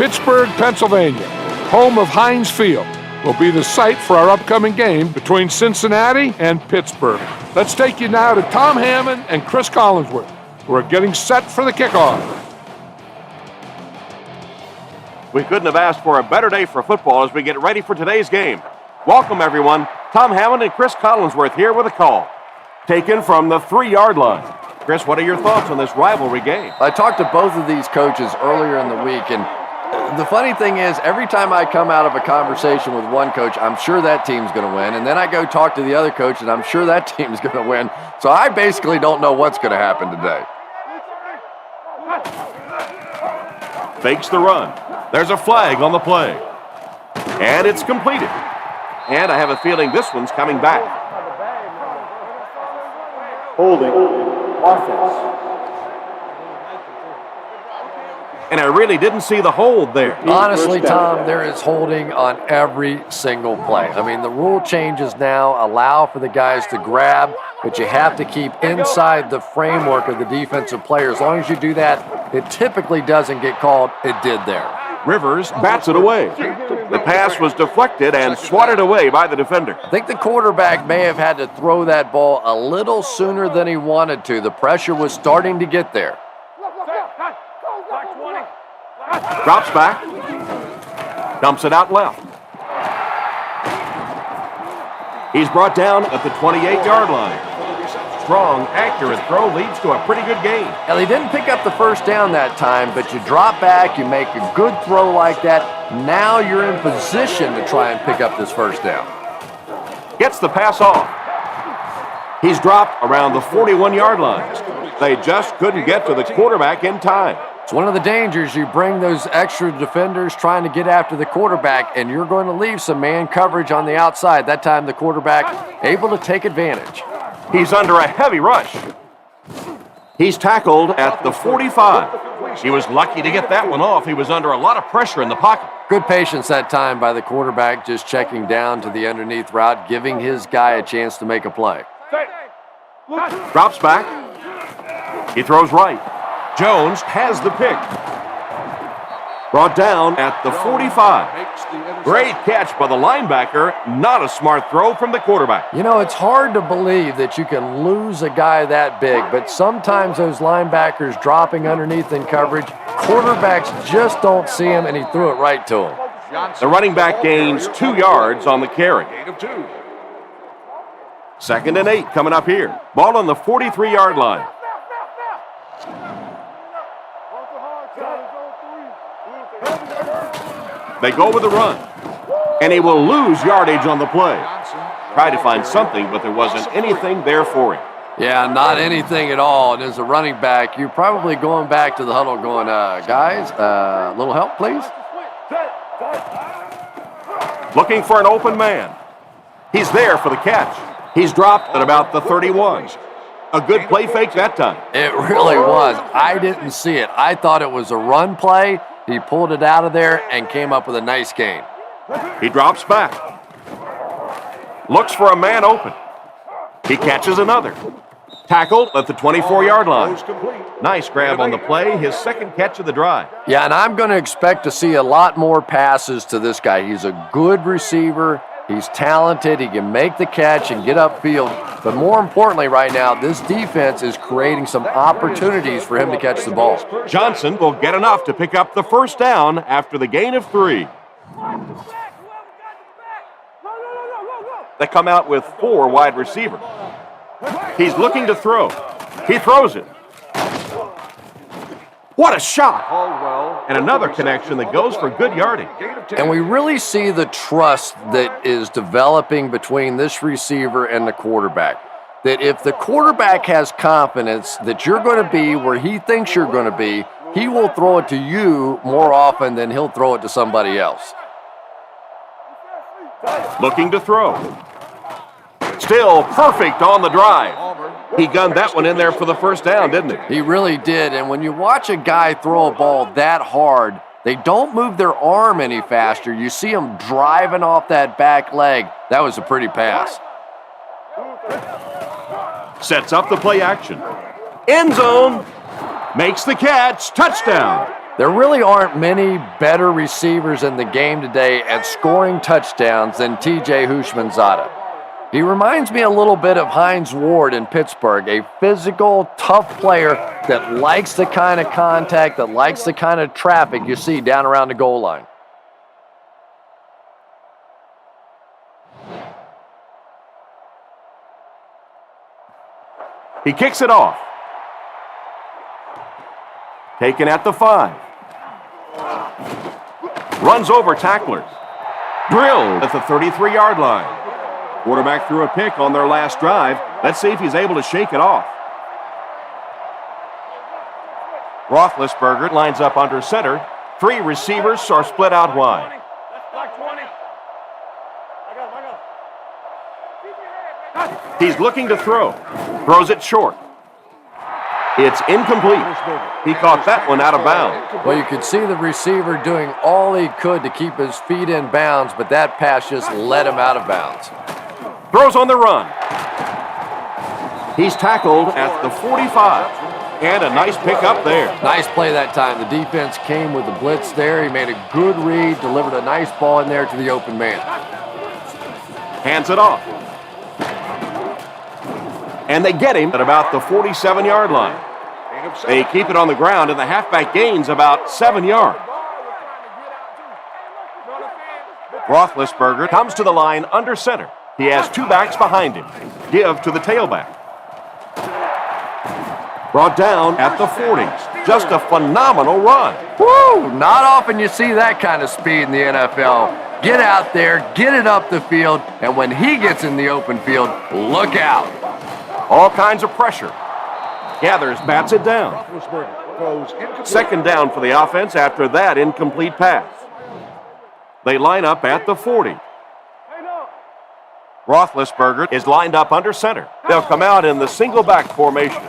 Pittsburgh, Pennsylvania, home of Heinz Field, will be the site for our upcoming game between Cincinnati and Pittsburgh. Let's take you now to Tom Hammond and Chris Collinsworth, who are getting set for the kickoff. We couldn't have asked for a better day for football as we get ready for today's game. Welcome, everyone. Tom Hammond and Chris Collinsworth here with a call. Taken from the 3-yard line. Chris, what are your thoughts on this rivalry game? I talked to both of these coaches earlier in the week, and the funny thing is, every time I come out of a conversation with one coach, I'm sure that team's going to win, and then I go talk to the other coach, and I'm sure that team's going to win. So I basically don't know what's going to happen today. Fakes the run. There's a flag on the play. And it's completed. And I have a feeling this one's coming back. Holding. Offense. And I really didn't see the hold there. Honestly, Tom, there is holding on every single play. I mean, the rule changes now allow for the guys to grab, but you have to keep inside the framework of the defensive player. As long as you do that, it typically doesn't get called. It did there. Rivers bats it away. The pass was deflected and swatted away by the defender. I think the quarterback may have had to throw that ball a little sooner than he wanted to. The pressure was starting to get there. Drops back. Dumps it out left. He's brought down at the 28-yard line. Strong, accurate throw leads to a pretty good gain. Well, he didn't pick up the first down that time, but you drop back, you make a good throw like that. Now you're in position to try and pick up this first down. Gets the pass off. He's dropped around the 41-yard line. They just couldn't get to the quarterback in time. It's one of the dangers. You bring those extra defenders trying to get after the quarterback, and you're going to leave some man coverage on the outside. That time the quarterback able to take advantage. He's under a heavy rush. He's tackled at the 45. He was lucky to get that one off. He was under a lot of pressure in the pocket. Good patience that time by the quarterback, just checking down to the underneath route, giving his guy a chance to make a play. Drops back. He throws right. Jones has the pick. Brought down at the 45. Great catch by the linebacker. Not a smart throw from the quarterback. You know, it's hard to believe that you can lose a guy that big, but sometimes those linebackers dropping underneath in coverage, quarterbacks just don't see him, and he threw it right to him. The running back gains 2 yards on the carry. 2nd and 8 coming up here. Ball on the 43-yard line. They go with the run, and he will lose yardage on the play. Tried to find something, but there wasn't anything there for him. Yeah, not anything at all. And as a running back, you're probably going back to the huddle going, guys, a little help, please? Looking for an open man. He's there for the catch. He's dropped at about the 31. A good play fake that time. It really was. I didn't see it. I thought it was a run play. He pulled it out of there and came up with a nice gain. He drops back. Looks for a man open. He catches another. Tackled at the 24-yard line. Nice grab on the play, his second catch of the drive. Yeah, and I'm going to expect to see a lot more passes to this guy. He's a good receiver. He's talented. He can make the catch and get upfield. But more importantly right now, this defense is creating some opportunities for him to catch the ball. Johnson will get enough to pick up the first down after the gain of 3. They come out with 4 wide receivers. He's looking to throw. He throws it. What a shot! And another connection that goes for good yardage. And we really see the trust that is developing between this receiver and the quarterback. That if the quarterback has confidence that you're going to be where he thinks you're going to be, he will throw it to you more often than he'll throw it to somebody else. Looking to throw. Still perfect on the drive. He gunned that one in there for the first down, didn't he? He really did. And when you watch a guy throw a ball that hard, they don't move their arm any faster. You see him driving off that back leg. That was a pretty pass. Sets up the play action. End zone. Makes the catch. Touchdown. There really aren't many better receivers in the game today at scoring touchdowns than T.J. Houshmandzadeh. He reminds me a little bit of Hines Ward in Pittsburgh, a physical, tough player that likes the kind of contact, that likes the kind of traffic you see down around the goal line. He kicks it off. Taken at the 5. Runs over tacklers. Drilled at the 33-yard line. Quarterback threw a pick on their last drive. Let's see if he's able to shake it off. Roethlisberger lines up under center. 3 receivers are split out wide. He's looking to throw. Throws it short. It's incomplete. He caught that one out of bounds. Well, you could see the receiver doing all he could to keep his feet in bounds, but that pass just let him out of bounds. Throws on the run. He's tackled at the 45. And a nice pickup there. Nice play that time. The defense came with the blitz there. He made a good read, delivered a nice ball in there to the open man. Hands it off. And they get him at about the 47-yard line. They keep it on the ground, and the halfback gains about 7 yards. Roethlisberger comes to the line under center. He has 2 backs behind him. Give to the tailback. Brought down at the 40. Just a phenomenal run. Woo! Not often you see that kind of speed in the NFL. Get out there, get it up the field, and when he gets in the open field, look out. All kinds of pressure. Gathers, bats it down. Second down for the offense after that incomplete pass. They line up at the 40. Roethlisberger is lined up under center. They'll come out in the single back formation.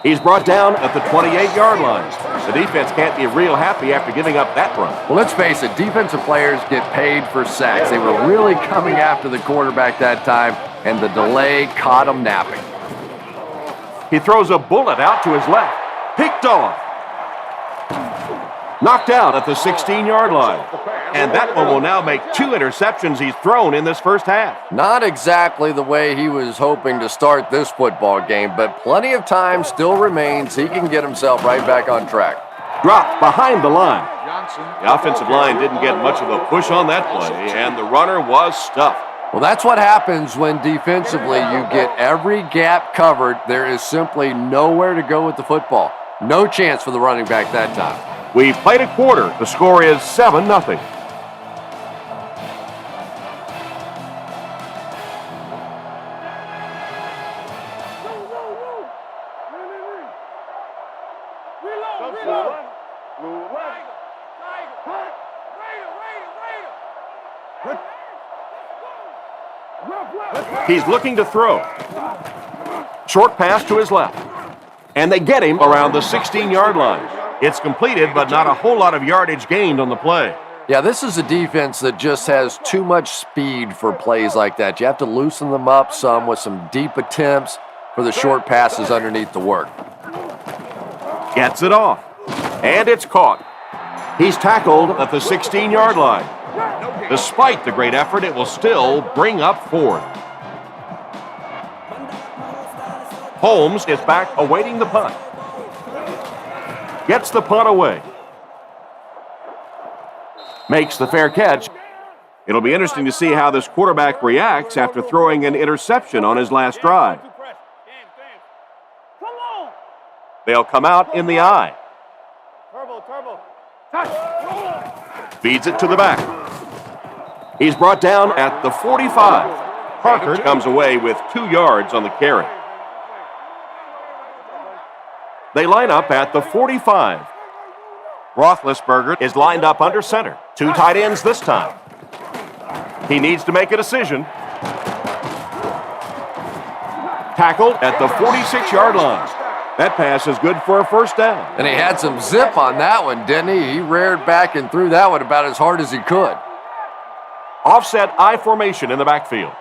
He's brought down at the 28-yard line. The defense can't be real happy after giving up that run. Well, let's face it, defensive players get paid for sacks. They were really coming after the quarterback that time, and the delay caught him napping. He throws a bullet out to his left. Picked off. Knocked out at the 16-yard line. And that one will now make 2 interceptions he's thrown in this first half. Not exactly the way he was hoping to start this football game, but plenty of time still remains. He can get himself right back on track. Dropped behind the line. The offensive line didn't get much of a push on that play, and the runner was stuffed. Well, that's what happens when defensively you get every gap covered. There is simply nowhere to go with the football. No chance for the running back that time. We've played a quarter. The score is 7-0. He's looking to throw. Short pass to his left. And they get him around the 16-yard line. It's completed, but not a whole lot of yardage gained on the play. Yeah, this is a defense that just has too much speed for plays like that. You have to loosen them up some with some deep attempts for the short passes underneath the work. Gets it off. And it's caught. He's tackled at the 16-yard line. Despite the great effort, it will still bring up 4th. Holmes is back awaiting the punt. Gets the punt away. Makes the fair catch. It'll be interesting to see how this quarterback reacts after throwing an interception on his last drive. They'll come out in the eye. Feeds it to the back. He's brought down at the 45. Parker comes away with 2 yards on the carry. They line up at the 45. Roethlisberger is lined up under center. 2 tight ends this time. He needs to make a decision. Tackled at the 46-yard line. That pass is good for a first down. And he had some zip on that one, didn't he? He reared back and threw that one about as hard as he could. Offset I formation in the backfield.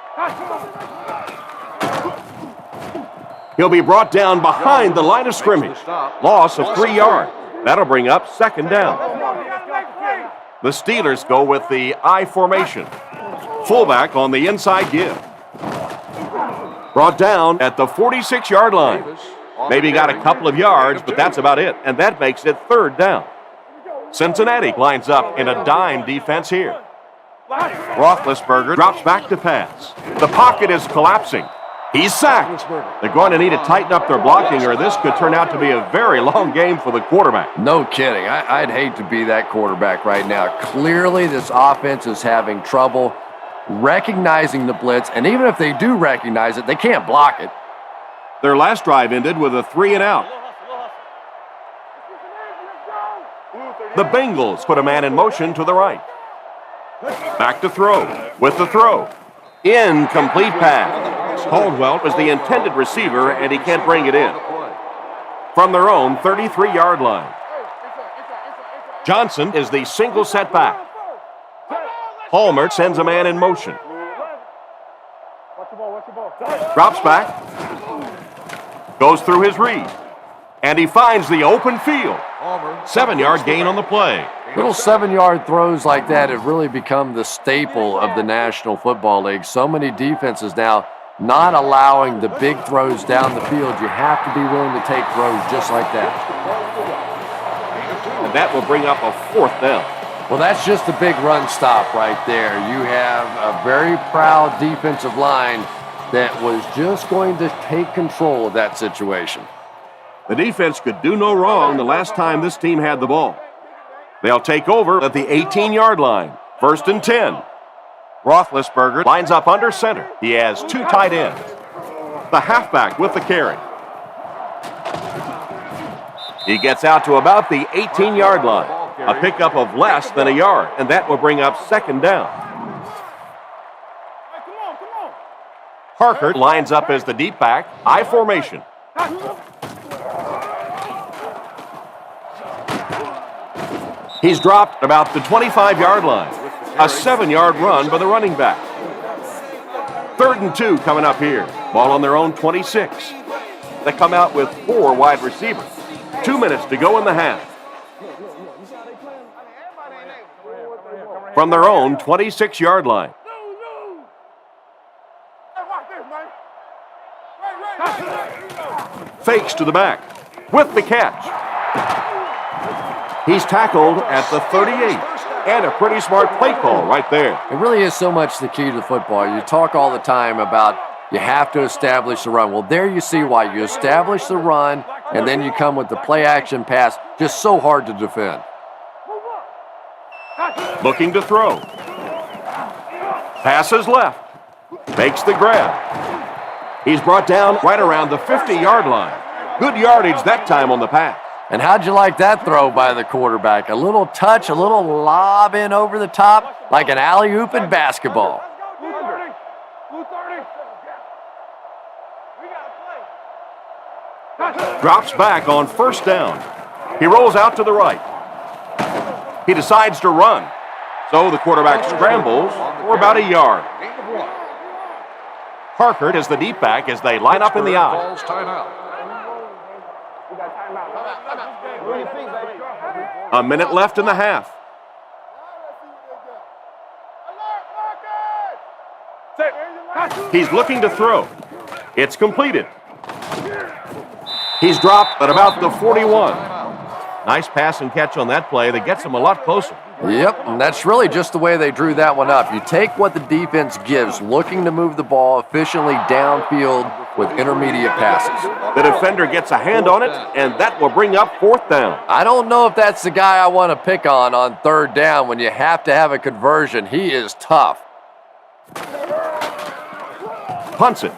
He'll be brought down behind the line of scrimmage. Loss of 3 yards. That'll bring up second down. The Steelers go with the I formation. Fullback on the inside give. Brought down at the 46-yard line. Maybe got a couple of yards, but that's about it. And that makes it third down. Cincinnati lines up in a dime defense here. Roethlisberger drops back to pass. The pocket is collapsing. He's sacked. They're going to need to tighten up their blocking, or this could turn out to be a very long game for the quarterback. No kidding. I'd hate to be that quarterback right now. Clearly, this offense is having trouble recognizing the blitz, and even if they do recognize it, they can't block it. Their last drive ended with a 3-and-out. The Bengals put a man in motion to the right. Back to throw. With the throw. Incomplete pass. Caldwell was the intended receiver, and he can't bring it in. From their own 33-yard line. Johnson is the single setback. Palmer sends a man in motion. Drops back. Goes through his read. And he finds the open field. 7-yard gain on the play. Little 7-yard throws like that have really become the staple of the National Football League. So many defenses now not allowing the big throws down the field. You have to be willing to take throws just like that. And that will bring up a fourth down. Well, that's just a big run stop right there. You have a very proud defensive line that was just going to take control of that situation. The defense could do no wrong the last time this team had the ball. They'll take over at the 18-yard line. 1st and 10. Roethlisberger lines up under center. He has 2 tight ends. The halfback with the carry. He gets out to about the 18-yard line. A pickup of less than a yard, and that will bring up second down. Parker lines up as the deep back, I formation. He's dropped about the 25-yard line. A 7-yard run by the running back. 3rd and 2 coming up here. Ball on their own 26. They come out with 4 wide receivers. 2 minutes to go in the half. From their own 26-yard line. Fakes to the back. With the catch. He's tackled at the 38. And a pretty smart play call right there. It really is so much the key to football. You talk all the time about you have to establish the run. Well, there you see why. You establish the run, and then you come with the play-action pass. Just so hard to defend. Looking to throw. Passes left. Makes the grab. He's brought down right around the 50-yard line. Good yardage that time on the pass. And how'd you like that throw by the quarterback? A little touch, a little lob in over the top, like an alley-oop in basketball. Drops back on 1st down. He rolls out to the right. He decides to run. So the quarterback scrambles for about a yard. Parker is the deep back as they line up in the I. A minute left in the half. He's looking to throw. It's completed. He's dropped at about the 41. Nice pass and catch on that play that gets him a lot closer. Yep, and that's really just the way they drew that one up. You take what the defense gives, looking to move the ball efficiently downfield with intermediate passes. The defender gets a hand on it, and that will bring up 4th down. I don't know if that's the guy I want to pick on 3rd down when you have to have a conversion. He is tough. Punts it.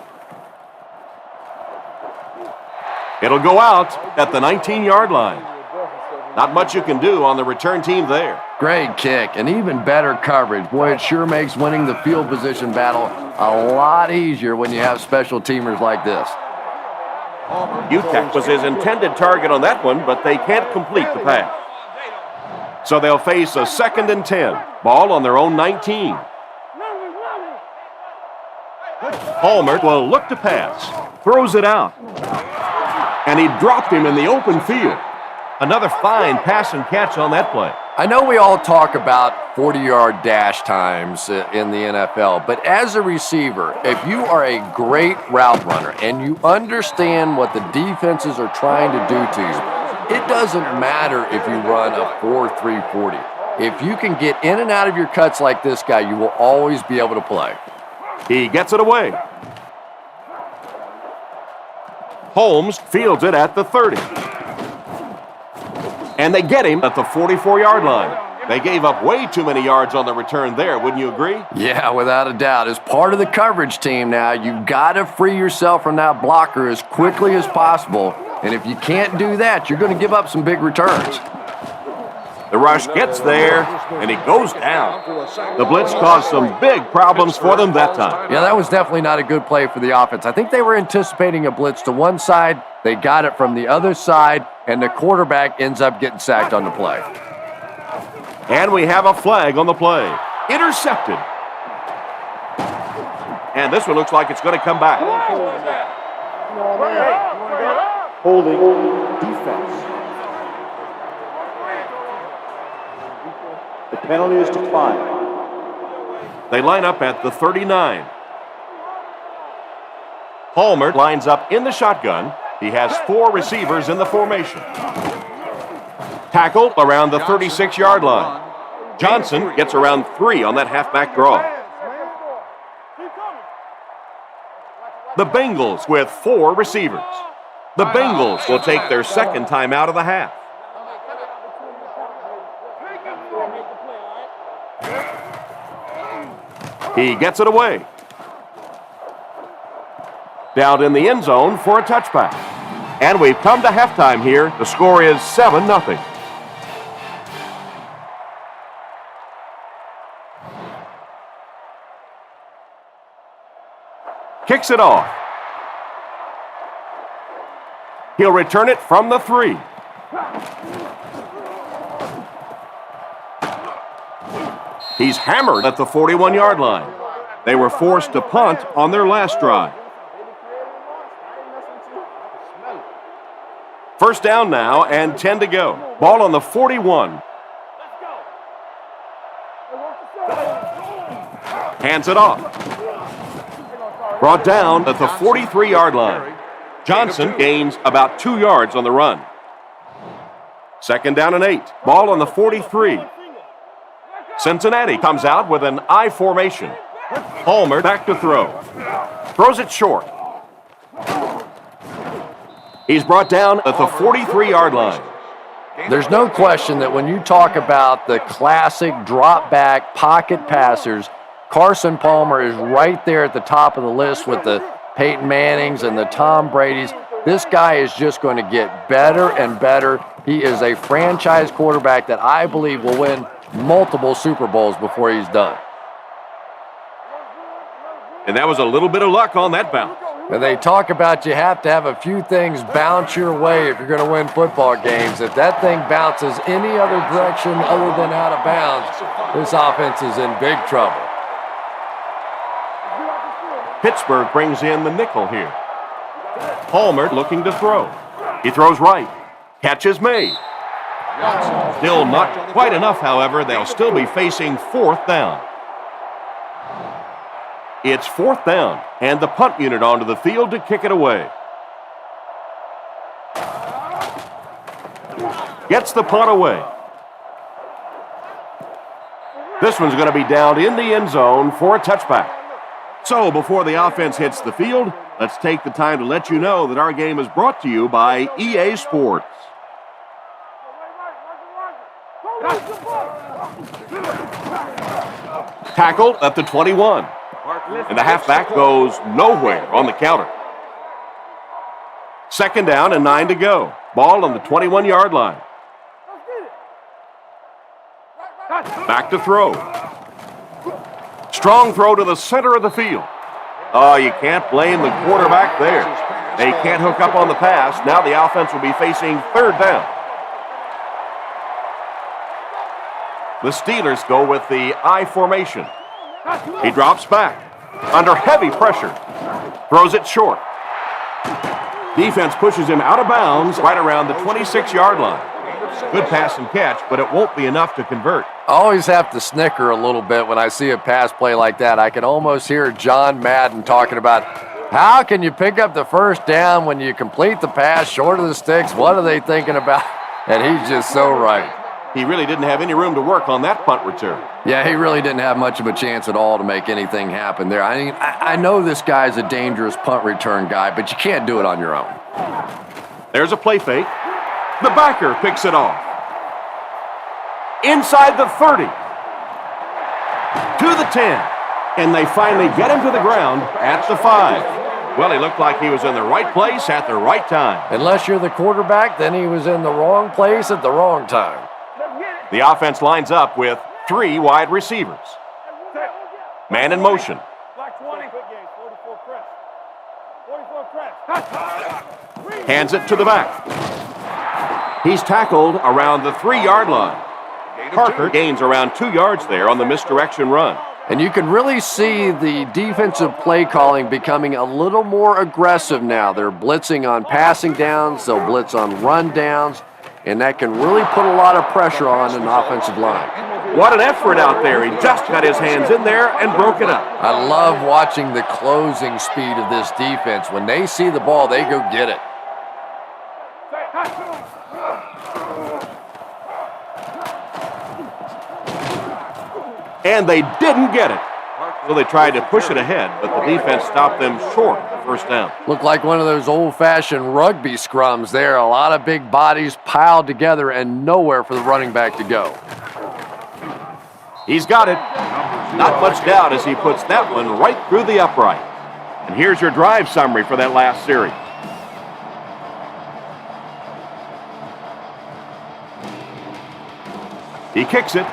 It'll go out at the 19-yard line. Not much you can do on the return team there. Great kick and even better coverage. Boy, it sure makes winning the field position battle a lot easier when you have special teamers like this. UTEP was his intended target on that one, but they can't complete the pass. So they'll face a 2nd and 10. Ball on their own 19. Palmer will look to pass. Throws it out. And he dropped him in the open field. Another fine pass and catch on that play. I know we all talk about 40-yard dash times in the NFL, but as a receiver, if you are a great route runner and you understand what the defenses are trying to do to you, it doesn't matter if you run a 4.3 40. If you can get in and out of your cuts like this guy, you will always be able to play. He gets it away. Holmes fields it at the 30. And they get him at the 44-yard line. They gave up way too many yards on the return there, wouldn't you agree? Yeah, without a doubt. As part of the coverage team now, you've got to free yourself from that blocker as quickly as possible. And if you can't do that, you're going to give up some big returns. The rush gets there, and he goes down. The blitz caused some big problems for them that time. Yeah, that was definitely not a good play for the offense. I think they were anticipating a blitz to one side. They got it from the other side, and the quarterback ends up getting sacked on the play. And we have a flag on the play. Intercepted. And this one looks like it's going to come back. Holding defense. The penalty is declined. They line up at the 39. Palmer lines up in the shotgun. He has 4 receivers in the formation. Tackle around the 36-yard line. Johnson gets around 3 on that halfback draw. The Bengals with 4 receivers. The Bengals will take their second time out of the half. He gets it away. Down in the end zone for a touchback. And we've come to halftime here. The score is 7-0. Kicks it off. He'll return it from the 3. He's hammered at the 41-yard line. They were forced to punt on their last drive. First down now and 10 to go. Ball on the 41. Hands it off. Brought down at the 43-yard line. Johnson gains about 2 yards on the run. Second down and 8. Ball on the 43. Cincinnati comes out with an I formation. Palmer back to throw. Throws it short. He's brought down at the 43-yard line. There's no question that when you talk about the classic drop-back pocket passers, Carson Palmer is right there at the top of the list with the Peyton Mannings and the Tom Bradys. This guy is just going to get better and better. He is a franchise quarterback that I believe will win multiple Super Bowls before he's done. And that was a little bit of luck on that bounce. And they talk about you have to have a few things bounce your way if you're going to win football games. If that thing bounces any other direction other than out of bounds, this offense is in big trouble. Pittsburgh brings in the nickel here. Palmer looking to throw. He throws right. Catch is made. Still not quite enough, however. They'll still be facing 4th down. It's 4th down, and the punt unit onto the field to kick it away. Gets the punt away. This one's going to be down in the end zone for a touchback. So before the offense hits the field, let's take the time to let you know that our game is brought to you by EA Sports. Tackle at the 21. And the halfback goes nowhere on the counter. Second down and 9 to go. Ball on the 21-yard line. Back to throw. Strong throw to the center of the field. Oh, you can't blame the quarterback there. They can't hook up on the pass. Now the offense will be facing 3rd down. The Steelers go with the I formation. He drops back under heavy pressure. Throws it short. Defense pushes him out of bounds right around the 26-yard line. Good pass and catch, but it won't be enough to convert. I always have to snicker a little bit when I see a pass play like that. I can almost hear John Madden talking about how can you pick up the first down when you complete the pass short of the sticks? What are they thinking about? And he's just so right. He really didn't have any room to work on that punt return. Yeah, he really didn't have much of a chance at all to make anything happen there. I mean, I know this guy's a dangerous punt return guy, but you can't do it on your own. There's a play fake. The backer picks it off. Inside the 30. To the 10. And they finally get him to the ground at the 5. Well, he looked like he was in the right place at the right time. Unless you're the quarterback, then he was in the wrong place at the wrong time. The offense lines up with 3 wide receivers. Man in motion. Hands it to the back. He's tackled around the 3-yard line. Parker gains around 2 yards there on the misdirection run. And you can really see the defensive play calling becoming a little more aggressive now. They're blitzing on passing downs, they'll blitz on run downs, and that can really put a lot of pressure on an offensive line. What an effort out there. He just got his hands in there and broke it up. I love watching the closing speed of this defense. When they see the ball, they go get it. And they didn't get it. So they tried to push it ahead, but the defense stopped them short of the first down. Looked like one of those old-fashioned rugby scrums there. A lot of big bodies piled together and nowhere for the running back to go. He's got it. Not much doubt as he puts that one right through the upright. And here's your drive summary for that last series. He kicks it.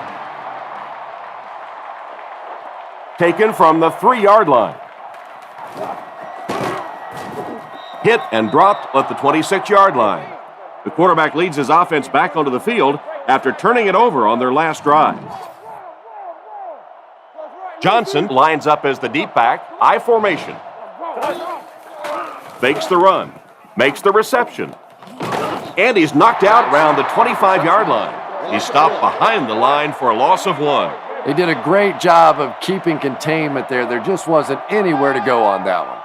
Taken from the 3-yard line. Hit and dropped at the 26-yard line. The quarterback leads his offense back onto the field after turning it over on their last drive. Johnson lines up as the deep back, I formation. Fakes the run, makes the reception. And he's knocked out around the 25-yard line. He's stopped behind the line for a loss of 1. They did a great job of keeping containment there. There just wasn't anywhere to go on that one.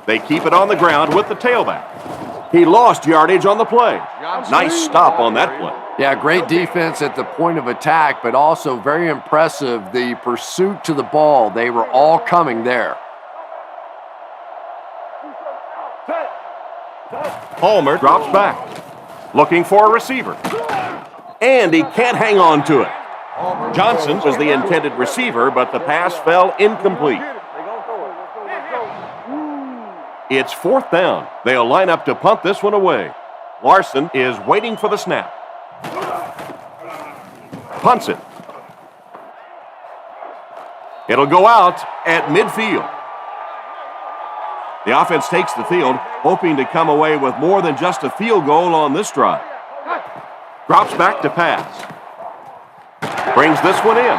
They keep it on the ground with the tailback. He lost yardage on the play. Nice stop on that play. Yeah, great defense at the point of attack, but also very impressive, the pursuit to the ball. They were all coming there. Palmer drops back. Looking for a receiver. And he can't hang on to it. Johnson was the intended receiver, but the pass fell incomplete. It's 4th down. They'll line up to punt this one away. Larson is waiting for the snap. Punts it. It'll go out at midfield. The offense takes the field, hoping to come away with more than just a field goal on this drive. Drops back to pass. Brings this one in.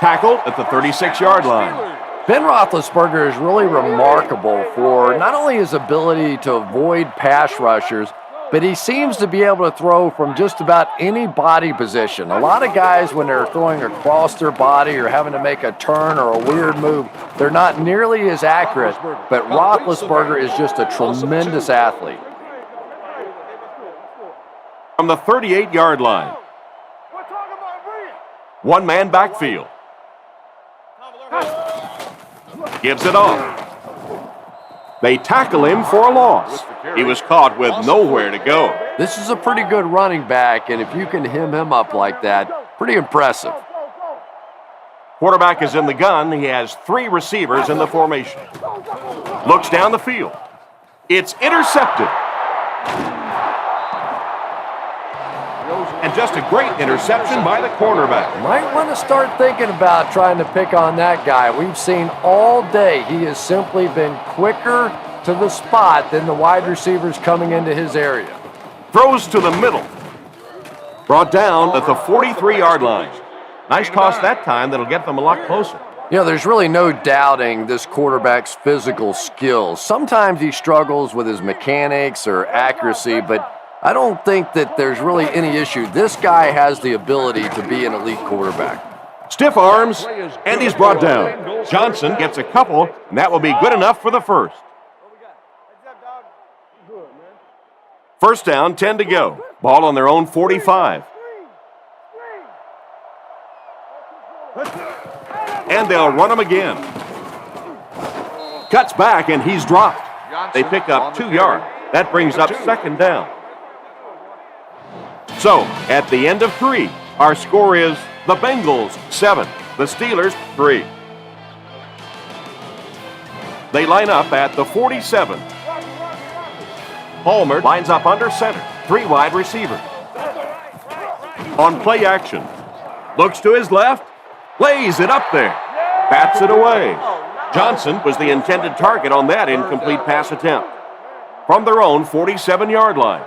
Tackled at the 36-yard line. Ben Roethlisberger is really remarkable for not only his ability to avoid pass rushers, but he seems to be able to throw from just about any body position. A lot of guys, when they're throwing across their body or having to make a turn or a weird move, they're not nearly as accurate, but Roethlisberger is just a tremendous athlete. From the 38-yard line. One-man backfield. Gives it off. They tackle him for a loss. He was caught with nowhere to go. This is a pretty good running back, and if you can hem him up like that, pretty impressive. Quarterback is in the gun. He has 3 receivers in the formation. Looks down the field. It's intercepted. And just a great interception by the cornerback. Might want to start thinking about trying to pick on that guy. We've seen all day he has simply been quicker to the spot than the wide receivers coming into his area. Throws to the middle. Brought down at the 43-yard line. Nice toss that time that'll get them a lot closer. You know, there's really no doubting this quarterback's physical skills. Sometimes he struggles with his mechanics or accuracy, but I don't think that there's really any issue. This guy has the ability to be an elite quarterback. Stiff arms, and he's brought down. Johnson gets a couple, and that will be good enough for the first. First down, 10 to go. Ball on their own 45. And they'll run him again. Cuts back, and he's dropped. They pick up 2 yards. That brings up second down. So, at the end of 3, our score is the Bengals 7, the Steelers 3. They line up at the 47. Palmer lines up under center, 3 wide receivers. On play action, looks to his left, lays it up there, bats it away. Johnson was the intended target on that incomplete pass attempt. From their own 47-yard line.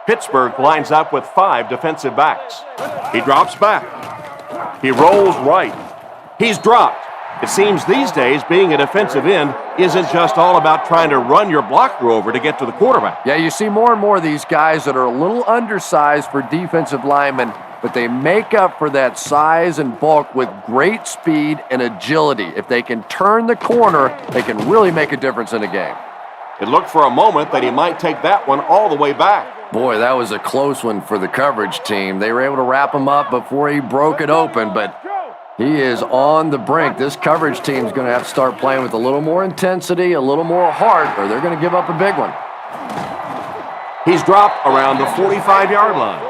Pittsburgh lines up with 5 defensive backs. He drops back. He rolls right. He's dropped. It seems these days being a defensive end isn't just all about trying to run your blocker over to get to the quarterback. Yeah, you see more and more of these guys that are a little undersized for defensive linemen, but they make up for that size and bulk with great speed and agility. If they can turn the corner, they can really make a difference in a game. It looked for a moment that he might take that one all the way back. Boy, that was a close one for the coverage team. They were able to wrap him up before he broke it open, but he is on the brink. This coverage team is going to have to start playing with a little more intensity, a little more heart, or they're going to give up a big one. He's dropped around the 45-yard line.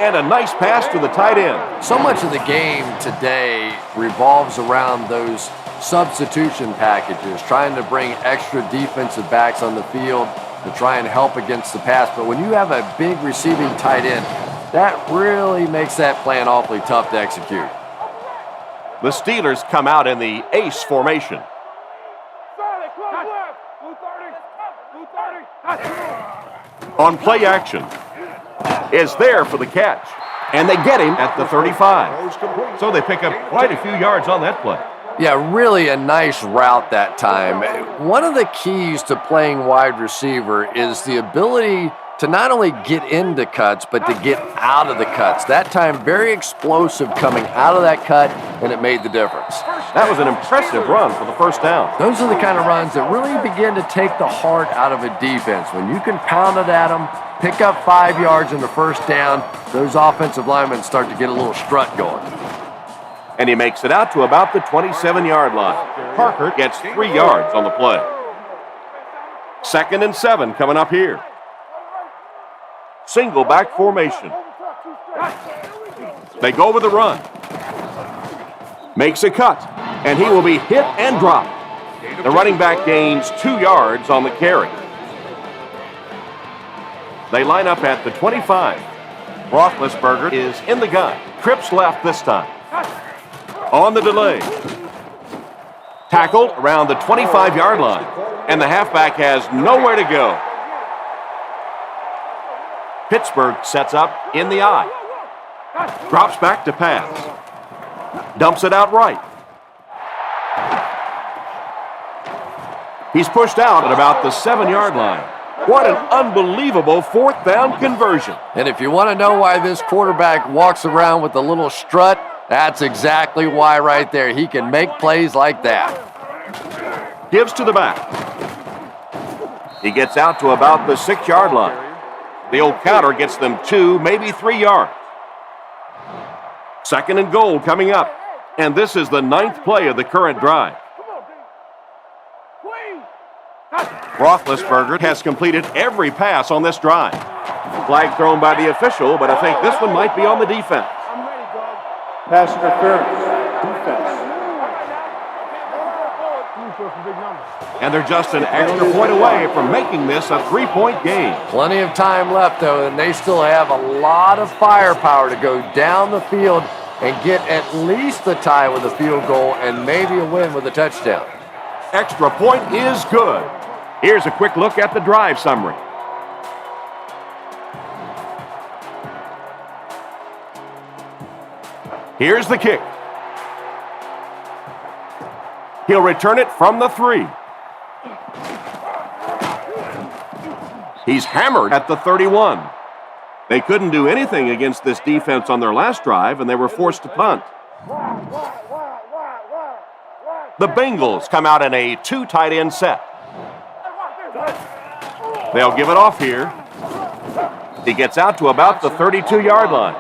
And a nice pass to the tight end. So much of the game today revolves around those substitution packages, trying to bring extra defensive backs on the field to try and help against the pass. But when you have a big receiving tight end, that really makes that plan awfully tough to execute. The Steelers come out in the ace formation. On play action, is there for the catch. And they get him at the 35. So they pick up quite a few yards on that play. Yeah, really a nice route that time. One of the keys to playing wide receiver is the ability to not only get into cuts, but to get out of the cuts. That time, very explosive coming out of that cut, and it made the difference. That was an impressive run for the first down. Those are the kind of runs that really begin to take the heart out of a defense. When you can pound it at them, pick up 5 yards in the first down, those offensive linemen start to get a little strut going. And he makes it out to about the 27-yard line. Parker gets 3 yards on the play. 2nd and 7 coming up here. Single back formation. They go with the run. Makes a cut, and he will be hit and dropped. The running back gains 2 yards on the carry. They line up at the 25. Roethlisberger is in the gun. Trips left this time. On the delay. Tackled around the 25-yard line, and the halfback has nowhere to go. Pittsburgh sets up in the eye. Drops back to pass. Dumps it out right. He's pushed out at about the 7-yard line. What an unbelievable 4th down conversion. And if you want to know why this quarterback walks around with a little strut, that's exactly why right there. He can make plays like that. Gives to the back. He gets out to about the 6-yard line. The old counter gets them 2, maybe 3 yards. 2nd and goal coming up. And this is the 9th play of the current drive. Roethlisberger has completed every pass on this drive. Flag thrown by the official, but I think this one might be on the defense. Pass interference. Defense. And they're just an extra point away from making this a 3-point game. Plenty of time left, though, and they still have a lot of firepower to go down the field and get at least the tie with a field goal and maybe a win with a touchdown. Extra point is good. Here's a quick look at the drive summary. Here's the kick. He'll return it from the 3. He's hammered at the 31. They couldn't do anything against this defense on their last drive, and they were forced to punt. The Bengals come out in a 2 tight end set. They'll give it off here. He gets out to about the 32-yard line.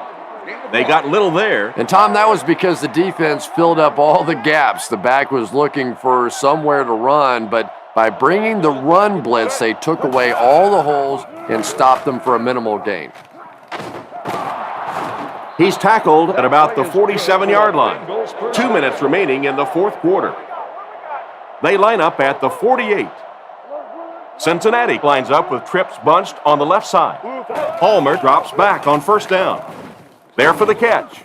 They got little there. And, Tom, that was because the defense filled up all the gaps. The back was looking for somewhere to run, but by bringing the run blitz, they took away all the holes and stopped them for a minimal gain. He's tackled at about the 47-yard line. 2 minutes remaining in the fourth quarter. They line up at the 48. Cincinnati lines up with trips bunched on the left side. Palmer drops back on first down. There for the catch.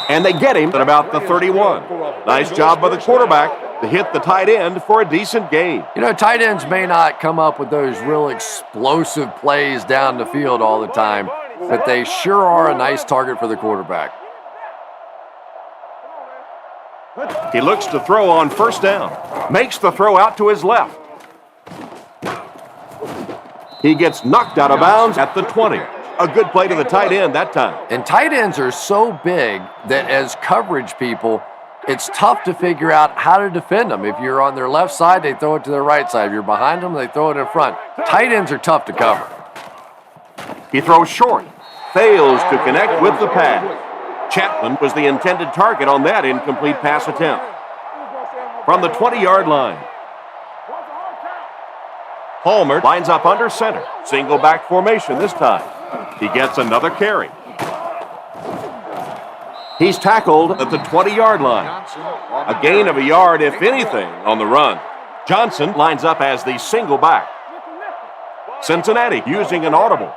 And they get him at about the 31. Nice job by the quarterback to hit the tight end for a decent gain. You know, tight ends may not come up with those real explosive plays down the field all the time, but they sure are a nice target for the quarterback. He looks to throw on first down. Makes the throw out to his left. He gets knocked out of bounds at the 20. A good play to the tight end that time. And tight ends are so big that as coverage people, it's tough to figure out how to defend them. If you're on their left side, they throw it to their right side. If you're behind them, they throw it in front. Tight ends are tough to cover. He throws short. Fails to connect with the pass. Chapman was the intended target on that incomplete pass attempt. From the 20-yard line. Palmer lines up under center. Single back formation this time. He gets another carry. He's tackled at the 20-yard line. A gain of a yard, if anything, on the run. Johnson lines up as the single back. Cincinnati using an audible.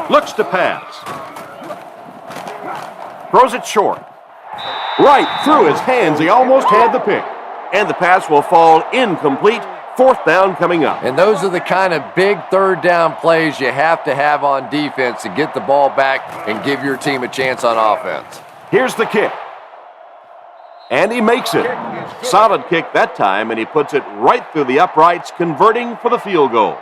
Looks to pass. Throws it short. Right through his hands. He almost had the pick. And the pass will fall incomplete. Fourth down coming up. And those are the kind of big third down plays you have to have on defense to get the ball back and give your team a chance on offense. Here's the kick. And he makes it. Solid kick that time, and he puts it right through the uprights, converting for the field goal.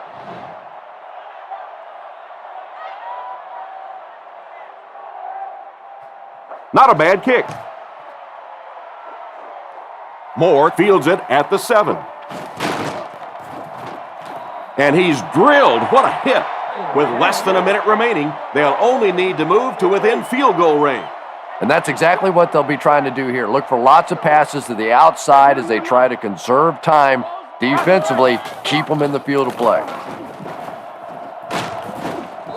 Not a bad kick. Moore fields it at the 7. And he's drilled. What a hit. With less than a minute remaining, they'll only need to move to within field goal range. And that's exactly what they'll be trying to do here. Look for lots of passes to the outside as they try to conserve time defensively, keep them in the field of play.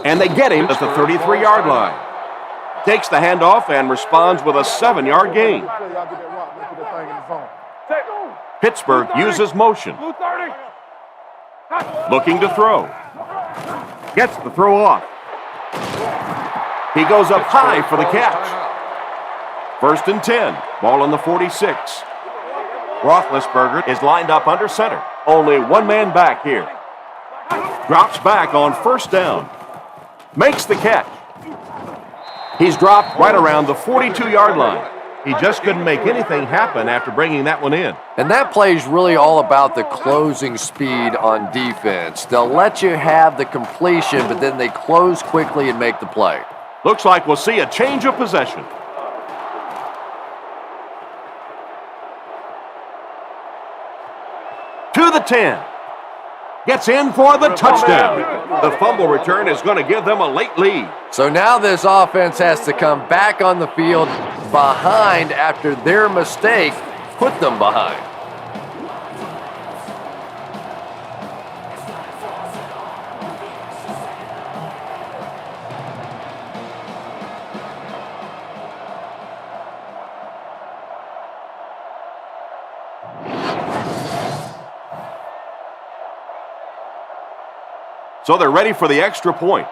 And they get him at the 33-yard line. Takes the handoff and responds with a 7-yard gain. Pittsburgh uses motion. Looking to throw. Gets the throw off. He goes up high for the catch. 1st and 10. Ball on the 46. Roethlisberger is lined up under center. Only one man back here. Drops back on first down. Makes the catch. He's dropped right around the 42-yard line. He just couldn't make anything happen after bringing that one in. And that play is really all about the closing speed on defense. They'll let you have the completion, but then they close quickly and make the play. Looks like we'll see a change of possession. To the 10. Gets in for the touchdown. The fumble return is going to give them a late lead. So now this offense has to come back on the field behind after their mistake put them behind. So they're ready for the extra point.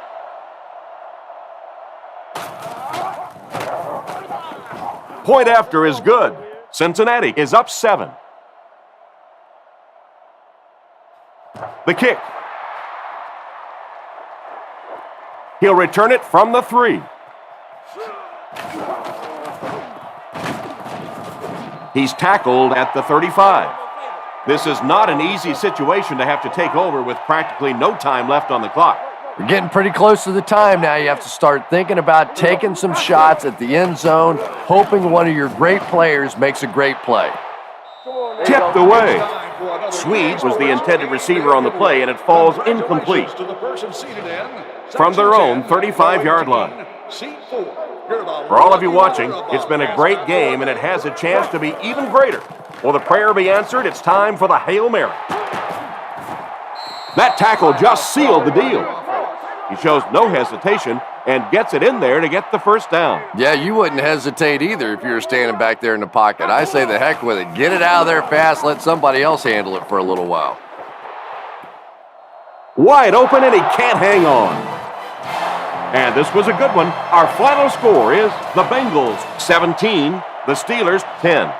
Point after is good. Cincinnati is up 7. The kick. He'll return it from the 3. He's tackled at the 35. This is not an easy situation to have to take over with practically no time left on the clock. You're getting pretty close to the time now. You have to start thinking about taking some shots at the end zone, hoping one of your great players makes a great play. Tipped away. Swedes was the intended receiver on the play, and it falls incomplete. From their own 35-yard line. For all of you watching, it's been a great game, and it has a chance to be even greater. Will the prayer be answered? It's time for the Hail Mary. That tackle just sealed the deal. He shows no hesitation and gets it in there to get the first down. Yeah, you wouldn't hesitate either if you were standing back there in the pocket. I say the heck with it. Get it out of there fast. Let somebody else handle it for a little while. Wide open, and he can't hang on. And this was a good one. Our final score is the Bengals 17, the Steelers 10.